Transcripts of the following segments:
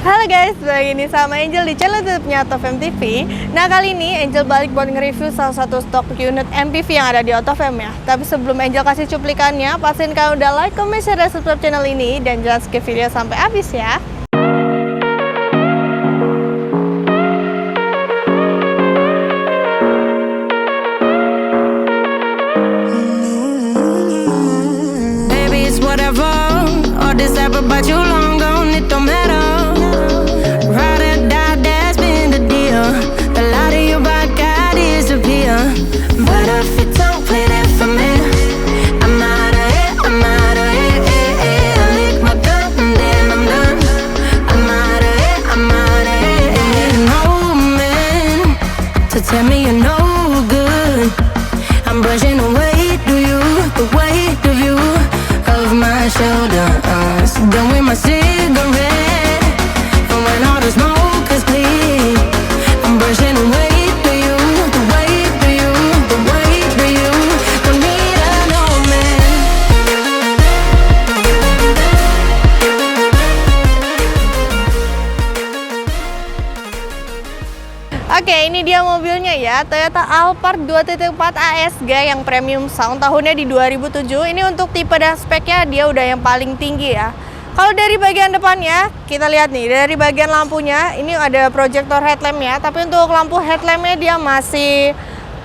Halo guys, balik ini sama Angel di channel YouTube-nya Otofem TV. Nah, kali ini Angel balik buat nge-review salah satu stok unit MPV yang ada di Otofem ya. Tapi sebelum Angel kasih cuplikannya, pastiin kalian udah like, comment, share, dan subscribe channel ini. Dan jangan skip video sampai habis ya. Baby, it's whatever. All this ever about you long gone, it don't matter. Ride or die, that's been the deal. The light of your body got disappear. But if you don't play that for me, I'm out of it, I'm out of it. I lick my gun and then I'm done. I'm out of it, I'm out of it. No man to tell me you're no good. I'm brushing away, do you? The weight of you of my shoulders. Done with my cigarette. And when all the smoke is clear, I'm brushing away, do you? The weight of you, the weight of you. Don't need a no man. Oke, ini dia mobilnya ya, Toyota Alphard 2.4 ASG yang premium sound, tahunnya di 2007. Ini untuk tipe dan speknya dia udah yang paling tinggi ya. Kalau dari bagian depannya, kita lihat nih, dari bagian lampunya, ini ada proyektor headlamp ya, tapi untuk lampu headlampnya dia masih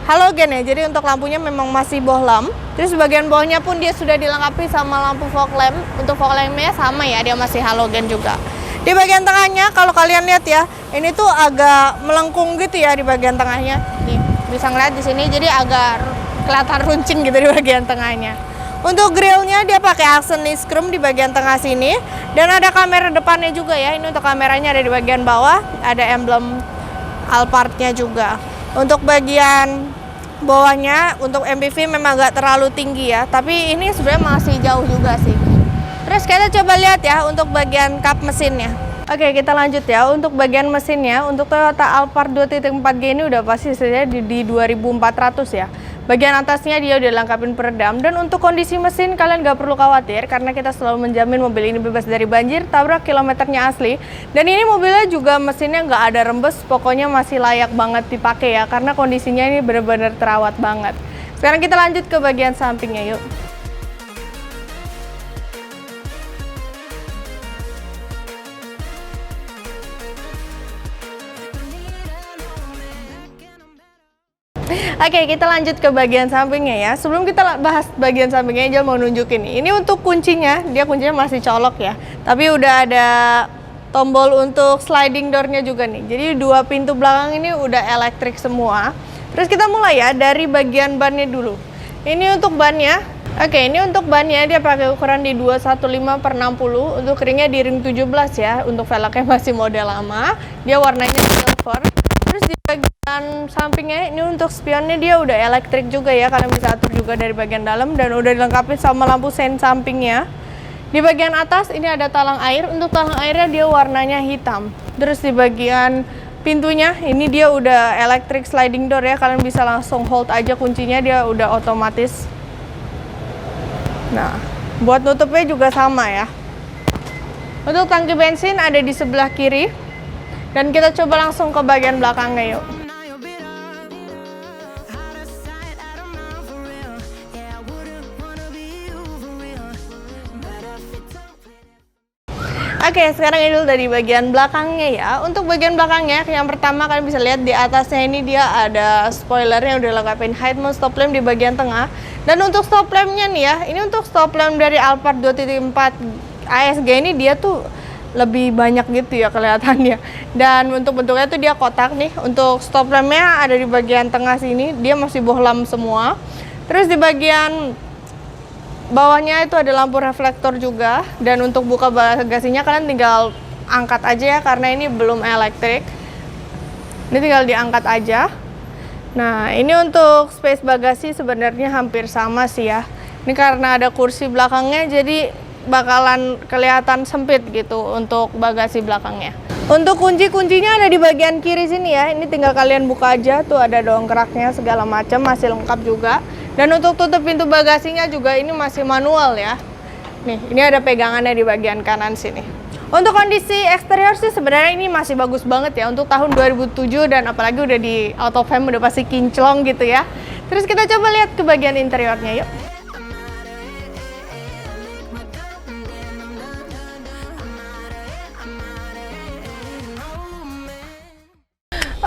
halogen ya, jadi untuk lampunya memang masih bohlam. Terus bagian bawahnya pun dia sudah dilengkapi sama lampu fog lamp. Untuk fog lampnya sama ya, dia masih halogen juga. Di bagian tengahnya, kalau kalian lihat ya, ini tuh agak melengkung gitu ya di bagian tengahnya. Nih, bisa ngeliat di sini, jadi agak kelihatan runcing gitu di bagian tengahnya. Untuk grillnya dia pakai aksen niskrum di bagian tengah sini, dan ada kamera depannya juga ya. Ini untuk kameranya ada di bagian bawah, ada emblem Alphard-nya juga. Untuk bagian bawahnya, untuk MPV memang gak terlalu tinggi ya, tapi ini sebenarnya masih jauh juga sih. Terus kita coba lihat ya untuk bagian kap mesinnya. Oke, kita lanjut ya. Untuk bagian mesinnya, untuk Toyota Alphard 2.4G ini udah pasti saja di 2400 ya. Bagian atasnya dia udah lengkapin peredam, dan untuk kondisi mesin kalian gak perlu khawatir karena kita selalu menjamin mobil ini bebas dari banjir, tabrak, kilometernya asli. Dan ini mobilnya juga mesinnya nggak ada rembes, pokoknya masih layak banget dipakai ya karena kondisinya ini benar-benar terawat banget. Sekarang kita lanjut ke bagian sampingnya yuk. Oke, kita lanjut ke bagian sampingnya ya. Sebelum kita bahas bagian sampingnya, Angel mau nunjukin nih. Ini untuk kuncinya, dia kuncinya masih colok ya. Tapi udah ada tombol untuk sliding door-nya juga nih. Jadi dua pintu belakang ini udah elektrik semua. Terus kita mulai ya dari bagian bannya dulu. Ini untuk bannya. Oke, ini untuk bannya dia pakai ukuran di 215/60. Untuk ringnya di ring 17 ya. Untuk velgnya masih model lama. Dia warnanya silver. Terus di bagian sampingnya ini untuk spionnya dia udah elektrik juga ya, kalian bisa atur juga dari bagian dalam, dan udah dilengkapi sama lampu sein sampingnya. Di bagian atas ini ada talang air, untuk talang airnya dia warnanya hitam. Terus di bagian pintunya ini dia udah electric sliding door ya, kalian bisa langsung hold aja kuncinya, dia udah otomatis. Nah, buat nutupnya juga sama ya. Untuk tangki bensin ada di sebelah kiri. Dan kita coba langsung ke bagian belakangnya yuk. Oke, sekarang ini dulu dari bagian belakangnya ya. Untuk bagian belakangnya, yang pertama kalian bisa lihat di atasnya ini dia ada spoiler yang udah lengkapin head mount stop lamp di bagian tengah. Dan untuk stop lampnya nih ya, ini untuk stop lamp dari Alphard 2.4 ASG ini dia tuh lebih banyak gitu ya kelihatannya. Dan untuk bentuknya tuh dia kotak nih. Untuk stop lampnya ada di bagian tengah sini, dia masih bohlam semua. Terus di bagian bawahnya itu ada lampu reflektor juga. Dan untuk buka bagasinya kalian tinggal angkat aja ya karena ini belum elektrik. Ini tinggal diangkat aja. Nah, ini untuk space bagasi sebenarnya hampir sama sih ya. Ini karena ada kursi belakangnya jadi bakalan kelihatan sempit gitu untuk bagasi belakangnya. Untuk kuncinya ada di bagian kiri sini ya. Ini tinggal kalian buka aja, tuh ada dongkraknya segala macam, masih lengkap juga. Dan untuk tutup pintu bagasinya juga ini masih manual ya. Nih, ini ada pegangannya di bagian kanan sini. Untuk kondisi eksterior sih sebenarnya ini masih bagus banget ya untuk tahun 2007, dan apalagi udah di auto fame udah pasti kinclong gitu ya. Terus kita coba lihat ke bagian interiornya yuk.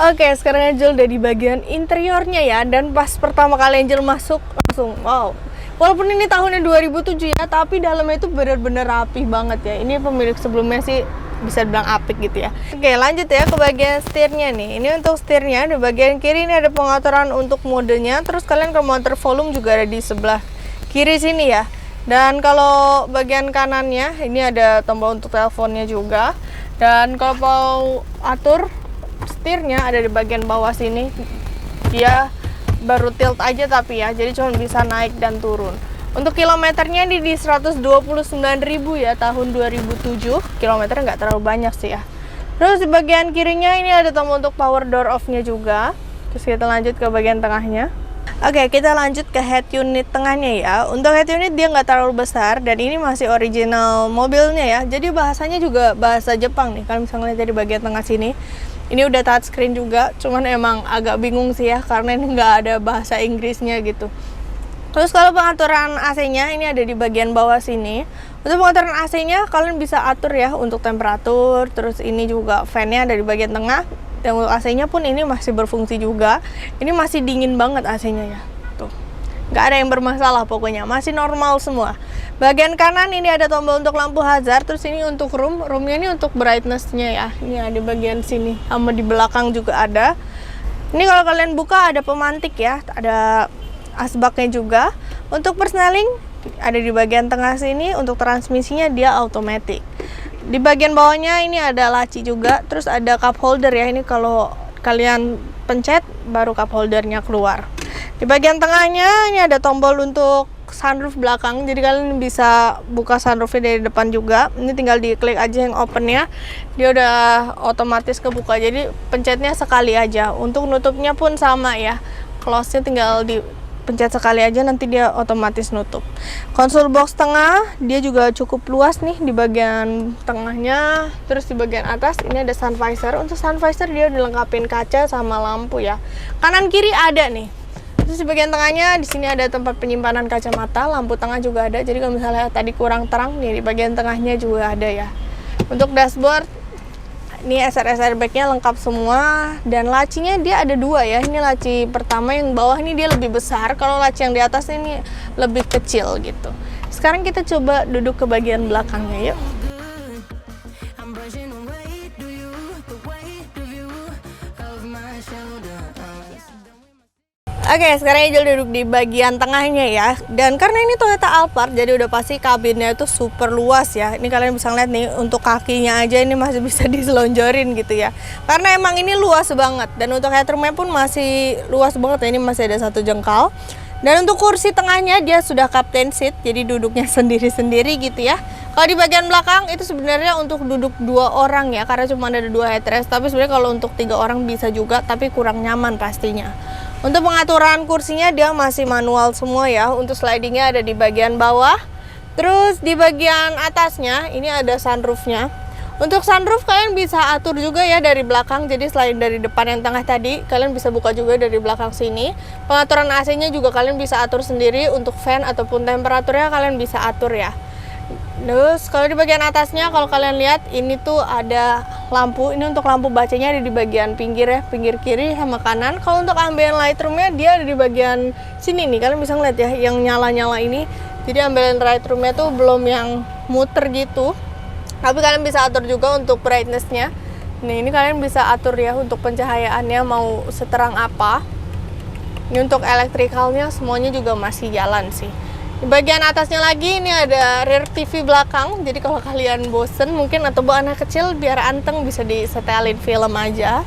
Oke, sekarang Angel udah di bagian interiornya ya, dan pas pertama kali Angel masuk langsung wow. Walaupun ini tahunnya 2007 ya, tapi dalamnya itu bener-bener rapi banget ya. Ini pemilik sebelumnya sih bisa dibilang apik gitu ya. Oke, lanjut ya ke bagian setirnya nih. Ini untuk setirnya di bagian kiri ini ada pengaturan untuk modenya. Terus kalian remote volume juga ada di sebelah kiri sini ya. Dan kalau bagian kanannya ini ada tombol untuk teleponnya juga. Dan kalau mau atur setirnya ada di bagian bawah sini. Dia baru tilt aja tapi ya, jadi cuma bisa naik dan turun. Untuk kilometernya di 129.000 ya tahun 2007. Kilometernya nggak terlalu banyak sih ya. Terus di bagian kirinya ini ada tombol untuk power door off-nya juga. Terus kita lanjut ke bagian tengahnya. Oke, kita lanjut ke head unit tengahnya ya. Untuk head unit dia nggak terlalu besar dan ini masih original mobilnya ya. Jadi bahasanya juga bahasa Jepang nih. Kalian bisa ngeliat dari bagian tengah sini. Ini udah touchscreen juga, cuman emang agak bingung sih ya karena ini nggak ada bahasa Inggrisnya gitu. Terus kalau pengaturan AC-nya ini ada di bagian bawah sini. Untuk pengaturan AC-nya kalian bisa atur ya untuk temperatur. Terus ini juga fan-nya ada di bagian tengah. Dan untuk AC-nya pun ini masih berfungsi juga. Ini masih dingin banget AC-nya ya. Tuh, nggak ada yang bermasalah pokoknya, masih normal semua. Bagian kanan ini ada tombol untuk lampu hazard. Terus ini untuk roomnya ini untuk brightness-nya ya. Ini ada di bagian sini, sama di belakang juga ada. Ini kalau kalian buka ada pemantik ya, ada asbaknya juga. Untuk persneling ada di bagian tengah sini. Untuk transmisinya dia automatic. Di bagian bawahnya ini ada laci juga. Terus ada cup holder ya. Ini kalau kalian pencet baru cup holdernya keluar. Di bagian tengahnya ini ada tombol untuk sunroof belakang, jadi kalian bisa buka sunroofnya dari depan juga. Ini tinggal diklik aja yang opennya, dia udah otomatis kebuka, jadi pencetnya sekali aja. Untuk nutupnya pun sama ya, close-nya tinggal dipencet sekali aja, nanti dia otomatis nutup. Konsol box tengah dia juga cukup luas nih di bagian tengahnya. Terus di bagian atas ini ada sun visor. Untuk sun visor dia dilengkapin kaca sama lampu ya, kanan kiri ada nih. Terus di bagian tengahnya di sini ada tempat penyimpanan kacamata, lampu tengah juga ada. Jadi kalau misalnya tadi kurang terang nih, di bagian tengahnya juga ada ya. Untuk dashboard ini SRS airbag-nya lengkap semua, dan lacinya dia ada dua ya. Ini laci pertama yang bawah ini dia lebih besar, kalau laci yang di atas ini lebih kecil gitu. Sekarang kita coba duduk ke bagian belakangnya yuk. Oke, sekarang Angel duduk di bagian tengahnya ya. Dan karena ini Toyota Alphard, jadi udah pasti kabinnya itu super luas ya. Ini kalian bisa lihat nih, untuk kakinya aja ini masih bisa diselonjorin gitu ya. Karena emang ini luas banget. Dan untuk headroomnya pun masih luas banget ya. Ini masih ada 1 jengkal. Dan untuk kursi tengahnya dia sudah captain seat, jadi duduknya sendiri-sendiri gitu ya. Kalau di bagian belakang itu sebenarnya untuk duduk 2 orang ya, karena cuma ada 2 headrest. Tapi sebenarnya kalau untuk 3 orang bisa juga, tapi kurang nyaman pastinya. Untuk pengaturan kursinya dia masih manual semua ya. Untuk slidingnya ada di bagian bawah. Terus di bagian atasnya ini ada sunroofnya. Untuk sunroof kalian bisa atur juga ya dari belakang. Jadi selain dari depan yang tengah tadi, kalian bisa buka juga dari belakang sini. Pengaturan AC-nya juga kalian bisa atur sendiri. Untuk fan ataupun temperaturnya kalian bisa atur ya. Terus kalau di bagian atasnya, kalau kalian lihat ini tuh ada lampu. Ini untuk lampu bacanya ada di bagian pinggir ya, pinggir kiri sama kanan. Kalau untuk ambient lightroomnya dia ada di bagian sini nih, kalian bisa ngeliat ya yang nyala-nyala ini. Jadi ambient lightroomnya tuh belum yang muter gitu, tapi kalian bisa atur juga untuk brightness-nya. Nih, ini kalian bisa atur ya untuk pencahayaannya mau seterang apa. Ini untuk elektrikalnya semuanya juga masih jalan sih. Di bagian atasnya lagi ini ada rear TV belakang. Jadi kalau kalian bosen mungkin atau bawa anak kecil biar anteng bisa disetelin film aja.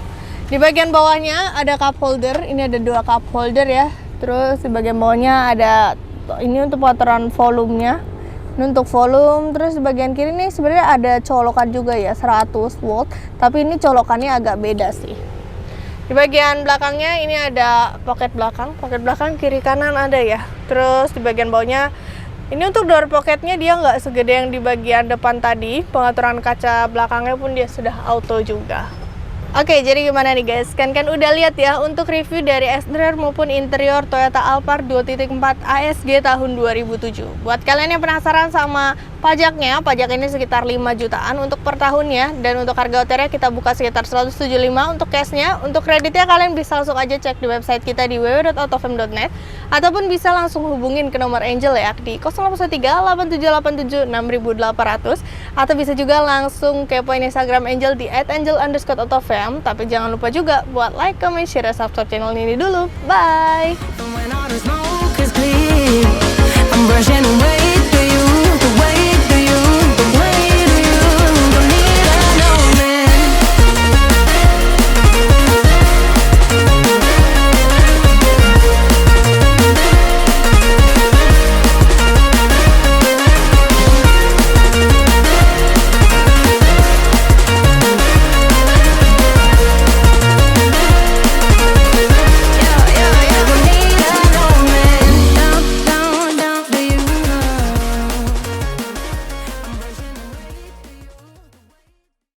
Di bagian bawahnya ada cup holder. Ini ada 2 cup holder ya. Terus di bagian bawahnya ada ini untuk pengaturan volumenya. Ini untuk volume. Terus di bagian kiri nih sebenarnya ada colokan juga ya 100 volt. Tapi ini colokannya agak beda sih. Di bagian belakangnya ini ada pocket belakang kiri kanan ada ya. Terus di bagian bawahnya Ini untuk door pocketnya dia nggak segede yang di bagian depan tadi. Pengaturan kaca belakangnya pun dia sudah auto juga. Oke, jadi gimana nih guys? Kan udah lihat ya untuk review dari exterior maupun interior Toyota Alphard 2.4 ASG tahun 2007. Buat kalian yang penasaran sama pajaknya, pajak ini sekitar 5 jutaan untuk per tahunnya, dan untuk harga OTR kita buka sekitar 175 untuk cashnya. Untuk kreditnya kalian bisa langsung aja cek di website kita di www.autofam.net ataupun bisa langsung hubungin ke nomor Angel ya di 0813 8787 6800, atau bisa juga langsung kepoin Instagram Angel di @angel_autofam. Tapi jangan lupa juga buat like, comment, share, dan subscribe channel ini dulu. Bye! When all the smoke